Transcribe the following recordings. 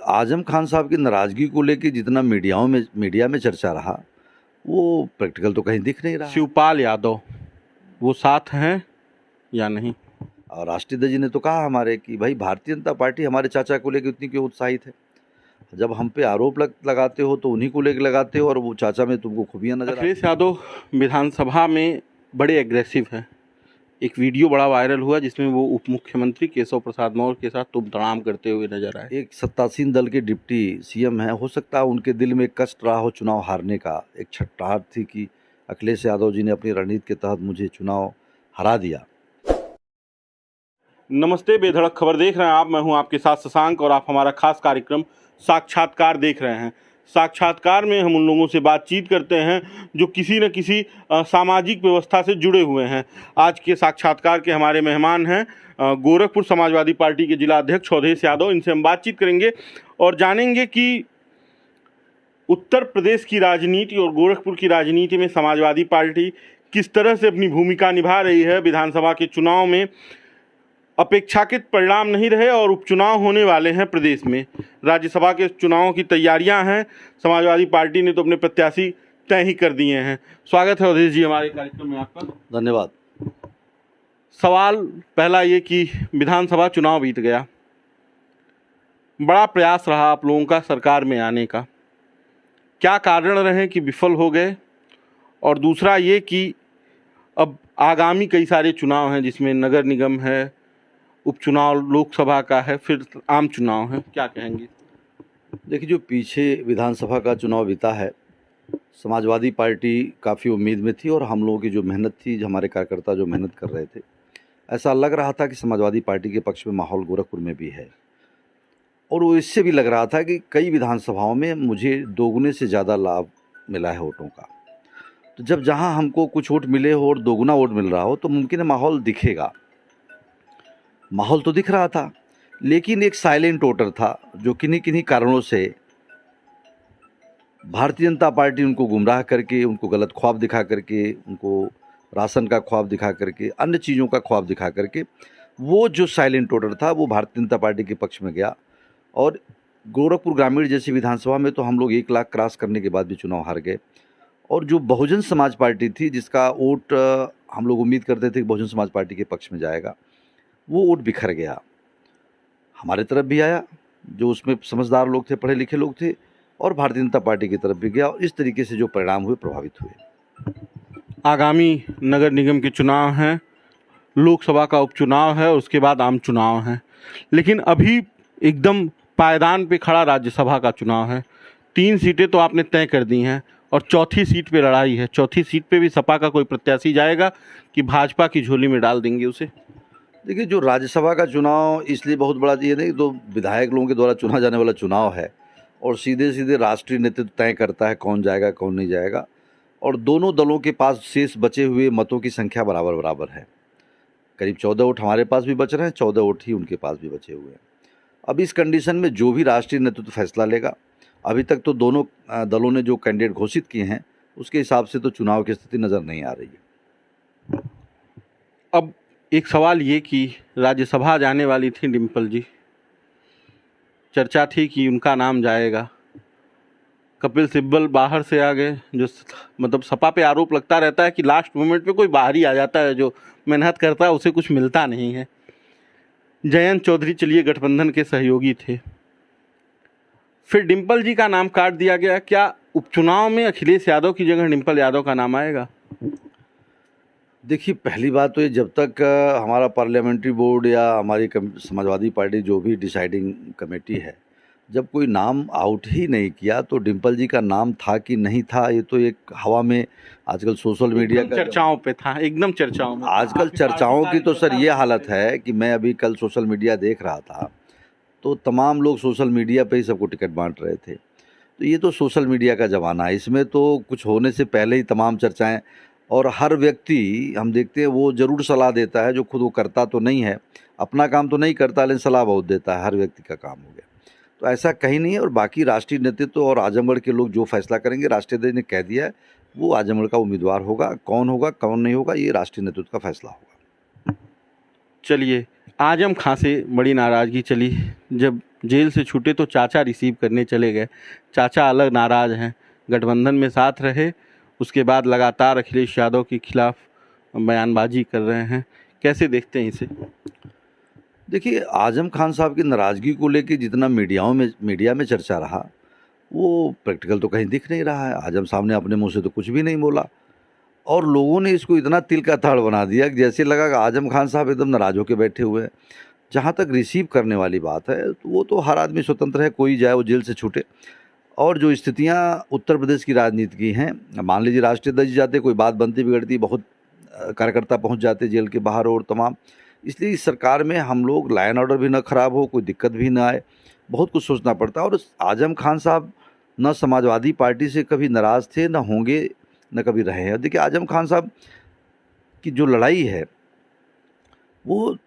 आजम खान साहब की नाराज़गी को लेके जितना मीडिया में चर्चा रहा, वो प्रैक्टिकल तो कहीं दिख नहीं रहा। शिवपाल यादव वो साथ हैं या नहीं? और राष्ट्रीय जी ने तो कहा हमारे कि भाई भारतीय जनता पार्टी हमारे चाचा को लेकर इतनी क्यों उत्साहित है। जब हम पे आरोप लगाते हो तो उन्हीं को लेकर लगाते हो, और वो चाचा में तुमको खूबियां नजर। अखिलेश यादव विधानसभा में बड़े एग्रेसिव हैं। एक वीडियो बड़ा वायरल हुआ जिसमें वो उप मुख्यमंत्री केशव प्रसाद मौर्य के साथ तुम तड़ाम करते हुए नजर आए। एक सत्तासीन दल के डिप्टी सीएम है, हो सकता है उनके दिल में कष्ट रहा हो चुनाव हारने का, एक छटपटाहट थी कि अखिलेश यादव जी ने अपनी रणनीति के तहत मुझे चुनाव हरा दिया। नमस्ते, बेधड़क खबर देख रहे हैं आप। मैं हूं आपके साथ शशांक और आप हमारा खास कार्यक्रम साक्षात्कार देख रहे हैं। साक्षात्कार में हम उन लोगों से बातचीत करते हैं जो किसी न किसी सामाजिक व्यवस्था से जुड़े हुए हैं। आज के साक्षात्कार के हमारे मेहमान हैं गोरखपुर समाजवादी पार्टी के जिला अध्यक्ष चौधरी यादव। इनसे हम बातचीत करेंगे और जानेंगे कि उत्तर प्रदेश की राजनीति और गोरखपुर की राजनीति में समाजवादी पार्टी किस तरह से अपनी भूमिका निभा रही है। विधानसभा के चुनाव में अपेक्षाकृत परिणाम नहीं रहे और उपचुनाव होने वाले हैं प्रदेश में। राज्यसभा के चुनावों की तैयारियां हैं। समाजवादी पार्टी ने तो अपने प्रत्याशी तय ही कर दिए हैं। स्वागत है अवधेश जी हमारे कार्यक्रम में आपका। धन्यवाद। सवाल पहला ये कि विधानसभा चुनाव बीत गया, बड़ा प्रयास रहा आप लोगों का सरकार में आने का, क्या कारण रहे कि विफल हो गए? और दूसरा ये कि अब आगामी कई सारे चुनाव हैं जिसमें नगर निगम है, उपचुनाव लोकसभा का है, फिर आम चुनाव है, क्या कहेंगे? देखिए, जो पीछे विधानसभा का चुनाव बीता है, समाजवादी पार्टी काफ़ी उम्मीद में थी और हम लोगों की जो मेहनत थी, हमारे कार्यकर्ता जो मेहनत कर रहे थे, ऐसा लग रहा था कि समाजवादी पार्टी के पक्ष में माहौल गोरखपुर में भी है। और वो इससे भी लग रहा था कि कई विधानसभाओं में मुझे दोगुने से ज़्यादा लाभ मिला है वोटों का। तो जब जहाँ हमको कुछ वोट मिले हो और दोगुना वोट मिल रहा हो तो मुमकिन है माहौल दिखेगा। माहौल तो दिख रहा था, लेकिन एक साइलेंट वोटर था जो किन्हीं किन्हीं कारणों से भारतीय जनता पार्टी उनको गुमराह करके, उनको गलत ख्वाब दिखा करके, उनको राशन का ख्वाब दिखा करके, अन्य चीज़ों का ख्वाब दिखा करके, वो जो साइलेंट वोटर था वो भारतीय जनता पार्टी के पक्ष में गया। और गोरखपुर ग्रामीण जैसी विधानसभा में तो हम लोग 1 लाख क्रॉस करने के बाद भी चुनाव हार गए। और जो बहुजन समाज पार्टी थी, जिसका वोट हम लोग उम्मीद करते थे कि बहुजन समाज पार्टी के पक्ष में जाएगा, वो वोट बिखर गया। हमारे तरफ भी आया, जो उसमें समझदार लोग थे, पढ़े लिखे लोग थे, और भारतीय जनता पार्टी की तरफ भी गया। और इस तरीके से जो परिणाम हुए, प्रभावित हुए। आगामी नगर निगम के चुनाव हैं, लोकसभा का उपचुनाव है, उसके बाद आम चुनाव है, लेकिन अभी एकदम पायदान पे खड़ा राज्यसभा का चुनाव है। 3 सीटें तो आपने तय कर दी हैं और चौथी सीट पे लड़ाई है। चौथी सीट पे भी सपा का कोई प्रत्याशी जाएगा कि भाजपा की झोली में डाल देंगे उसे? देखिए, जो राज्यसभा का चुनाव इसलिए बहुत बड़ा ये नहीं, तो विधायक लोगों के द्वारा चुना जाने वाला चुनाव है और सीधे सीधे राष्ट्रीय नेतृत्व तय करता है कौन जाएगा कौन नहीं जाएगा। और दोनों दलों के पास शेष बचे हुए मतों की संख्या बराबर बराबर है। करीब 14 वोट हमारे पास भी बच रहे हैं, 14 वोट ही उनके पास भी बचे हुए हैं। अब इस कंडीशन में जो भी राष्ट्रीय नेतृत्व फैसला लेगा, अभी तक तो दोनों दलों ने जो कैंडिडेट घोषित किए हैं उसके हिसाब से तो चुनाव की स्थिति नज़र नहीं आ रही है। अब एक सवाल ये कि राज्यसभा जाने वाली थी डिम्पल जी, चर्चा थी कि उनका नाम जाएगा। कपिल सिब्बल बाहर से आ गए, जो मतलब सपा पे आरोप लगता रहता है कि लास्ट मोमेंट पे कोई बाहर ही आ जाता है, जो मेहनत करता है उसे कुछ मिलता नहीं है। जयंत चौधरी चलिए गठबंधन के सहयोगी थे, फिर डिम्पल जी का नाम काट दिया गया। क्या उपचुनाव में अखिलेश यादव की जगह डिम्पल यादव का नाम आएगा? देखिए, पहली बात तो ये, जब तक हमारा पार्लियामेंट्री बोर्ड या हमारी समाजवादी पार्टी जो भी डिसाइडिंग कमेटी है, जब कोई नाम आउट ही नहीं किया तो डिम्पल जी का नाम था कि नहीं था, ये तो एक हवा में आजकल सोशल मीडिया का चर्चाओं पे था, एकदम चर्चाओं में। आजकल चर्चाओं की तो सर ये हालत है कि मैं अभी कल सोशल मीडिया देख रहा था तो तमाम लोग सोशल मीडिया पे ही सबको टिकट बांट रहे थे। तो ये तो सोशल मीडिया का ज़माना है, इसमें तो कुछ होने से पहले ही तमाम चर्चाएं, और हर व्यक्ति हम देखते हैं वो ज़रूर सलाह देता है, जो खुद वो करता तो नहीं है, अपना काम तो नहीं करता लेकिन सलाह बहुत देता है। हर व्यक्ति का काम हो गया, तो ऐसा कहीं नहीं है। और बाकी राष्ट्रीय नेतृत्व और आजमगढ़ के लोग जो फैसला करेंगे, राष्ट्रीय अध्यक्ष ने कह दिया है, वो आजमगढ़ का उम्मीदवार होगा। कौन होगा कौन नहीं होगा, ये राष्ट्रीय नेतृत्व का फैसला होगा। चलिए, आजम खां से बड़ी नाराज़गी चली। जब जेल से छूटे तो चाचा रिसीव करने चले गए। चाचा अलग नाराज़ हैं, गठबंधन में साथ रहे, उसके बाद लगातार अखिलेश यादव के खिलाफ बयानबाजी कर रहे हैं। कैसे देखते हैं इसे? देखिए, आजम खान साहब की नाराज़गी को लेके जितना मीडिया में चर्चा रहा, वो प्रैक्टिकल तो कहीं दिख नहीं रहा है। आजम साहब ने अपने मुंह से तो कुछ भी नहीं बोला और लोगों ने इसको इतना तिल का ताड़ बना दिया कि जैसे लगा कि आजम खान साहब एकदम नाराज़ होकर बैठे हुए हैं। जहाँ तक रिसीव करने वाली बात है, तो वो तो हर आदमी स्वतंत्र है, कोई जाए वो जेल से छूटे। और जो स्थितियाँ उत्तर प्रदेश की राजनीति की हैं, मान लीजिए राष्ट्रीय अध्यक्ष जाते, कोई बात बनती बिगड़ती, बहुत कार्यकर्ता पहुंच जाते जेल के बाहर और तमाम। इसलिए इस सरकार में हम लोग लॉ एंड ऑर्डर भी ना खराब हो, कोई दिक्कत भी ना आए, बहुत कुछ सोचना पड़ता है। और आजम खान साहब न समाजवादी पार्टी से कभी नाराज़ थे, न होंगे, न कभी रहे हैं। देखिए, आजम खान साहब की जो लड़ाई है वो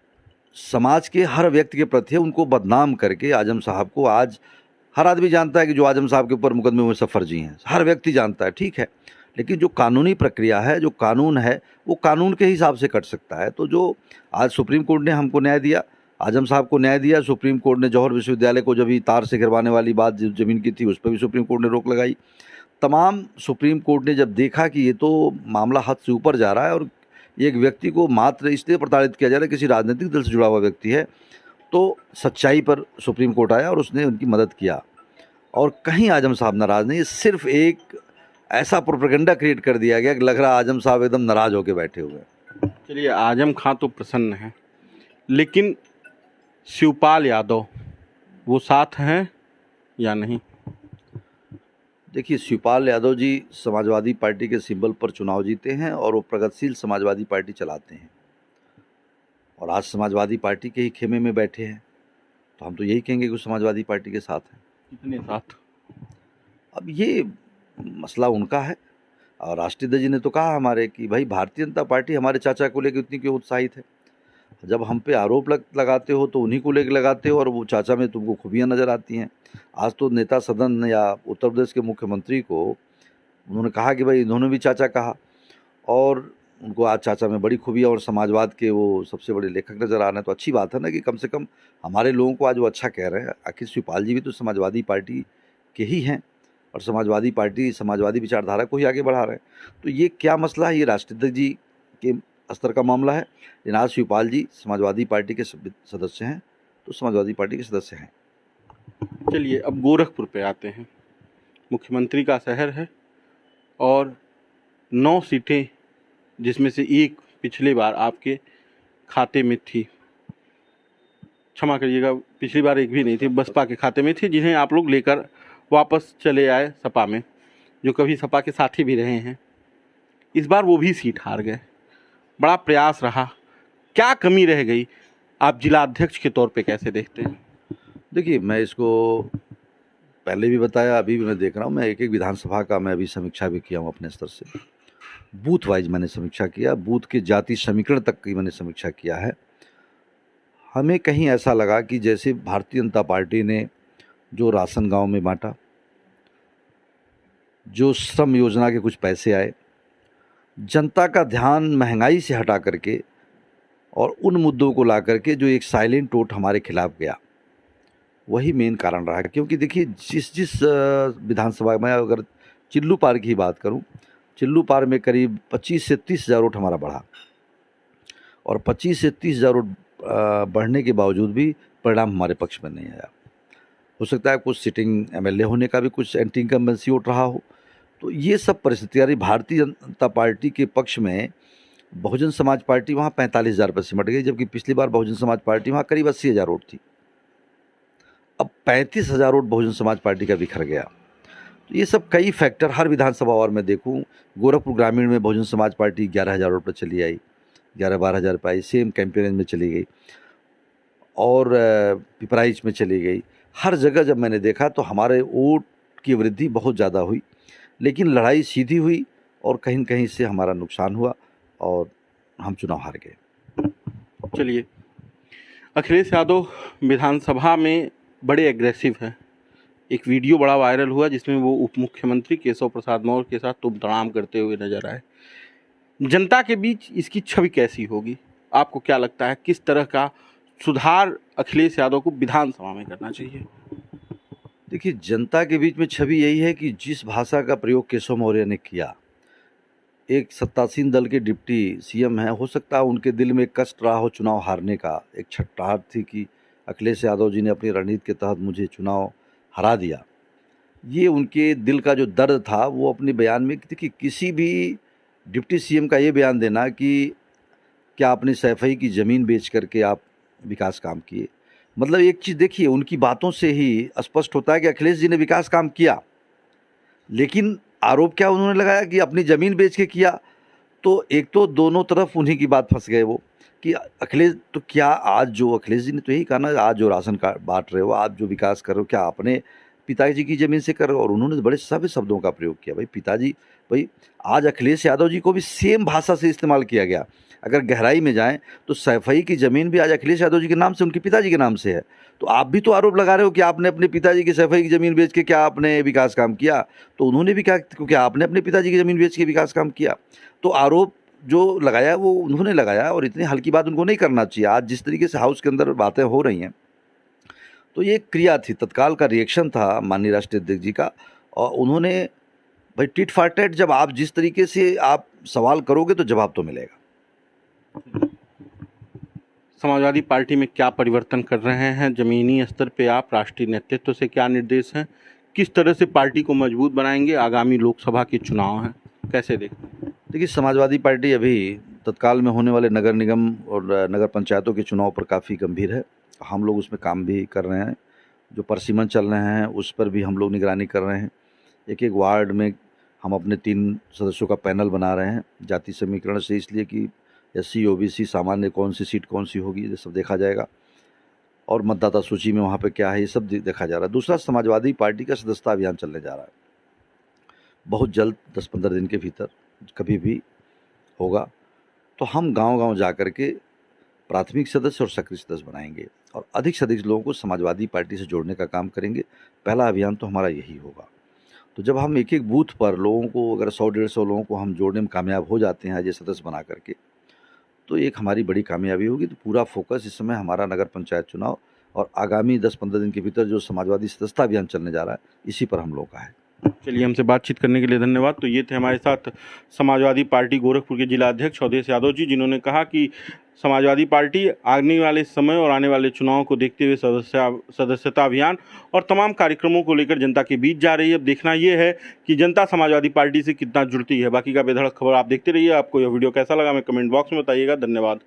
समाज के हर व्यक्ति के प्रति है। उनको बदनाम करके आजम साहब को आज हर आदमी जानता है कि जो आजम साहब के ऊपर मुकदमे हुए सब फर्जी हैं, हर व्यक्ति जानता है, ठीक है। लेकिन जो कानूनी प्रक्रिया है, जो कानून है, वो कानून के हिसाब से कट सकता है। तो जो आज सुप्रीम कोर्ट ने हमको न्याय दिया, आजम साहब को न्याय दिया। सुप्रीम कोर्ट ने जौहर विश्वविद्यालय को जब भी तार से गिरवाने वाली बात ज़मीन की थी, उस पर भी सुप्रीम कोर्ट ने रोक लगाई। तमाम सुप्रीम कोर्ट ने जब देखा कि ये तो मामला हद से ऊपर जा रहा है और एक व्यक्ति को मात्र इसलिए प्रताड़ित किया जा रहा है, किसी राजनीतिक दल से जुड़ा हुआ व्यक्ति है, तो सच्चाई पर सुप्रीम कोर्ट आया और उसने उनकी मदद किया। और कहीं आजम साहब नाराज़ नहीं, सिर्फ एक ऐसा प्रोपेगेंडा क्रिएट कर दिया गया कि लग रहा आजम साहब एकदम नाराज़ होकर बैठे हुए हैं। चलिए, आजम खां तो प्रसन्न हैं, लेकिन शिवपाल यादव वो साथ हैं या नहीं? देखिए, शिवपाल यादव जी समाजवादी पार्टी के सिंबल पर चुनाव जीते हैं और वो प्रगतिशील समाजवादी पार्टी चलाते हैं और आज समाजवादी पार्टी के ही खेमे में बैठे हैं। तो हम तो यही कहेंगे कि वो समाजवादी पार्टी के साथ हैं। कितने साथ? अब ये मसला उनका है और राष्ट्रीय अध्यक्ष जी ने तो कहा हमारे कि भाई भारतीय जनता पार्टी हमारे चाचा को लेकर इतनी क्यों उत्साहित है। जब हम पे आरोप लगाते हो तो उन्हीं को लेकर लगाते हो और वो चाचा में तुमको खूबियाँ नज़र आती हैं। आज तो नेता सदन या उत्तर प्रदेश के मुख्यमंत्री को उन्होंने कहा कि भाई इन्होंने भी चाचा कहा और उनको आज चाचा में बड़ी खूबियाँ और समाजवाद के वो सबसे बड़े लेखक नज़र आ रहे हैं। तो अच्छी बात है ना कि कम से कम हमारे लोगों को आज वो अच्छा कह रहे हैं। आखिर शिवपाल जी भी तो समाजवादी पार्टी के ही हैं और समाजवादी पार्टी समाजवादी विचारधारा को ही आगे बढ़ा रहे हैं। तो ये क्या मसला है, ये राष्ट्रीय अध्यक्ष जी के स्तर का मामला है। लेकिन आज शिवपाल जी समाजवादी पार्टी के सदस्य हैं, तो समाजवादी पार्टी के सदस्य हैं। चलिए, अब गोरखपुर पे आते हैं। मुख्यमंत्री का शहर है और 9 सीटें, जिसमें से एक पिछली बार आपके खाते में थी, क्षमा करिएगा, पिछली बार एक भी नहीं थी, बसपा के खाते में थी, जिन्हें आप लोग लेकर वापस चले आए सपा में, जो कभी सपा के साथी भी रहे हैं। इस बार वो भी सीट हार गए। बड़ा प्रयास रहा, क्या कमी रह गई? आप जिला अध्यक्ष के तौर पे कैसे देखते हैं? देखिए, मैं इसको पहले भी बताया, अभी भी मैं देख रहा हूँ। मैं एक एक विधानसभा का मैं अभी समीक्षा भी किया हूँ अपने स्तर से। बूथ वाइज मैंने समीक्षा किया, बूथ के जाति समीकरण तक की मैंने समीक्षा किया है। हमें कहीं ऐसा लगा कि जैसे भारतीय जनता पार्टी ने जो राशन गांव में बांटा, जो श्रम योजना के कुछ पैसे आए, जनता का ध्यान महंगाई से हटा करके और उन मुद्दों को ला करके जो एक साइलेंट वोट हमारे खिलाफ गया, वही मेन कारण रहा। क्योंकि देखिए, जिस विधानसभा में, अगर चिल्लू पार की बात करूं, चिल्लू पार में करीब 25 से 30 हज़ार वोट हमारा बढ़ा और 25 से 30 हज़ार वोट बढ़ने के बावजूद भी परिणाम हमारे पक्ष में नहीं आया। हो सकता है कुछ सिटिंग एमएलए होने का भी कुछ एंटी इनकम्बेंसी वोट रहा हो। तो ये सब परिस्थितियाँ भारतीय जनता पार्टी के पक्ष में बहुजन समाज पार्टी वहाँ 45,000 पर सिमट गई, जबकि पिछली बार बहुजन समाज पार्टी वहाँ करीब 80,000 वोट थी। अब 35,000 वोट बहुजन समाज पार्टी का बिखर गया। तो ये सब कई फैक्टर, हर विधानसभा और मैं देखूं, गोरखपुर ग्रामीण में बहुजन समाज पार्टी 11,000 वोट पर चली आई, 11-12 हज़ार पर आई, सेम कैंपेन में चली गई और पिपराइच में चली गई। हर जगह जब मैंने देखा तो हमारे वोट की वृद्धि बहुत ज़्यादा हुई, लेकिन लड़ाई सीधी हुई और कहीं न कहीं से हमारा नुकसान हुआ और हम चुनाव हार गए। चलिए, अखिलेश यादव विधानसभा में बड़े एग्रेसिव हैं। एक वीडियो बड़ा वायरल हुआ जिसमें वो उप मुख्यमंत्री केशव प्रसाद मौर्य के साथ तुम तड़ाम करते हुए नजर आए। जनता के बीच इसकी छवि कैसी होगी? आपको क्या लगता है किस तरह का सुधार अखिलेश यादव को विधानसभा में करना चाहिए? देखिए, जनता के बीच में छवि यही है कि जिस भाषा का प्रयोग केशव मौर्य ने किया, एक सत्तासीन दल के डिप्टी सीएम हैं, हो सकता है उनके दिल में एक कष्ट रहा हो चुनाव हारने का, एक छटपटाहट थी कि अखिलेश यादव जी ने अपनी रणनीति के तहत मुझे चुनाव हरा दिया। ये उनके दिल का जो दर्द था वो अपने बयान में, देखिए किसी भी डिप्टी सीएम का ये बयान देना कि क्या आपने सैफई की ज़मीन बेच करके आप विकास काम किए, मतलब एक चीज़ देखिए, उनकी बातों से ही स्पष्ट होता है कि अखिलेश जी ने विकास काम किया, लेकिन आरोप क्या उन्होंने लगाया कि अपनी ज़मीन बेच के किया। तो एक तो दोनों तरफ उन्हीं की बात फंस गए वो कि अखिलेश, तो क्या आज जो अखिलेश जी ने तो यही कहा ना, आज जो राशन कार्ड बांट रहे हो, आप जो विकास कर रहे हो, क्या अपने पिताजी की ज़मीन से कर रहे हो? और उन्होंने बड़े सभ्य शब्दों का प्रयोग किया, भाई पिताजी, भाई आज अखिलेश यादव जी को भी सेम भाषा से इस्तेमाल किया गया। अगर गहराई में जाएं तो सैफई की ज़मीन भी आज अखिलेश यादव जी के नाम से, उनके पिताजी के नाम से है। तो आप भी तो आरोप लगा रहे हो कि आपने अपने पिताजी की सैफई की ज़मीन बेच के क्या आपने विकास काम किया? तो उन्होंने भी कहा क्योंकि आपने अपने पिताजी की ज़मीन बेच के विकास काम किया। तो आरोप जो लगाया वो उन्होंने लगाया, और इतनी हल्की बात उनको नहीं करना चाहिए। आज जिस तरीके से हाउस के अंदर बातें हो रही हैं, तो ये क्रिया थी, तत्काल का रिएक्शन था माननीय राष्ट्रीय अध्यक्ष जी का, और उन्होंने, भाई टिट फॉर टैट, जब आप जिस तरीके से आप सवाल करोगे तो जवाब तो मिलेगा। समाजवादी पार्टी में क्या परिवर्तन कर रहे हैं? जमीनी स्तर पे आप राष्ट्रीय नेतृत्व से क्या निर्देश हैं? किस तरह से पार्टी को मजबूत बनाएंगे? आगामी लोकसभा के चुनाव हैं, कैसे देखते हैं? देखिए, समाजवादी पार्टी अभी तत्काल में होने वाले नगर निगम और नगर पंचायतों के चुनाव पर काफ़ी गंभीर है। हम लोग उसमें काम भी कर रहे हैं, जो परसिमन चल रहे हैं उस पर भी हम लोग निगरानी कर रहे हैं। एक एक वार्ड में हम अपने 3 सदस्यों का पैनल बना रहे हैं, जाति समीकरण से, इसलिए कि एससी ओबीसी सामान्य कौन सी सीट कौन सी होगी, ये सब देखा जाएगा, और मतदाता सूची में वहाँ पे क्या है, ये सब देखा जा रहा है। दूसरा, समाजवादी पार्टी का सदस्यता अभियान चलने जा रहा है, बहुत जल्द 10-15 दिन के भीतर कभी भी होगा। तो हम गांव-गांव जा कर के प्राथमिक सदस्य और सक्रिय सदस्य बनाएंगे और अधिक से अधिक लोगों को समाजवादी पार्टी से जोड़ने का काम करेंगे। पहला अभियान तो हमारा यही होगा। तो जब हम एक एक बूथ पर लोगों को, अगर 100-150 लोगों को हम जोड़ने में कामयाब हो जाते हैं ये सदस्य बना करके, तो एक हमारी बड़ी कामयाबी होगी। तो पूरा फोकस इस समय हमारा नगर पंचायत चुनाव और आगामी 10-15 दिन के भीतर जो समाजवादी सदस्यता अभियान चलने जा रहा है, इसी पर हम लोग का है। चलिए, हमसे बातचीत करने के लिए धन्यवाद। तो ये थे हमारे साथ समाजवादी पार्टी गोरखपुर के जिला अध्यक्ष अवधेश यादव जी, जिन्होंने कहा कि समाजवादी पार्टी आने वाले समय और आने वाले चुनाव को देखते हुए सदस्यता अभियान और तमाम कार्यक्रमों को लेकर जनता के बीच जा रही है। अब देखना ये है कि जनता समाजवादी पार्टी से कितना जुड़ती है। बाकी का बेधड़क खबर आप देखते रहिए। आपको यह वीडियो कैसा लगा हमें कमेंट बॉक्स में बताइएगा। धन्यवाद।